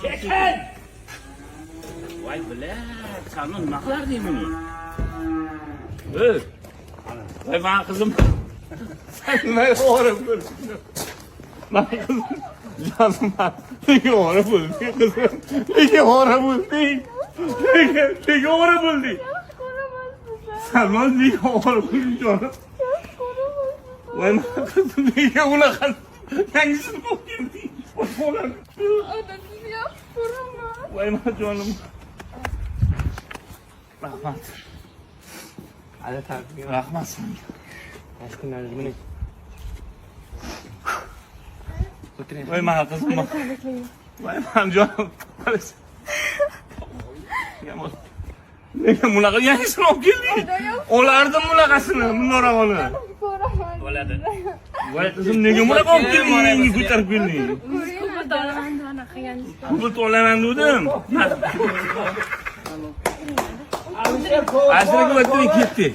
Çekin! Vay bile, sen ne kadar değil mi? Vay bana kızım. Sen ne doğru bulsun? Lan kızım. Canım ben. Ne doğru buldun kızım? Ne doğru buldun? Ne doğru buldun? Sen ne doğru buldun canım? Vay bana kızım. Ne ona kadar? Hangisini okuyayım? Oğlum. Vay bana canım. Rahmat. Hadi tabii. Rahmat sana. Aşkın özgünü. Vay bana kızım bak. Vay bana canım. Ne bunaqa yangisini olib kelding? Olardim bunaqasini, bunaqani. Bo'ladi. Voy qizim, nega bunaqa olib kelding? Ko'tarib kelding. Pul to'laman dedim. Asliga ketdi.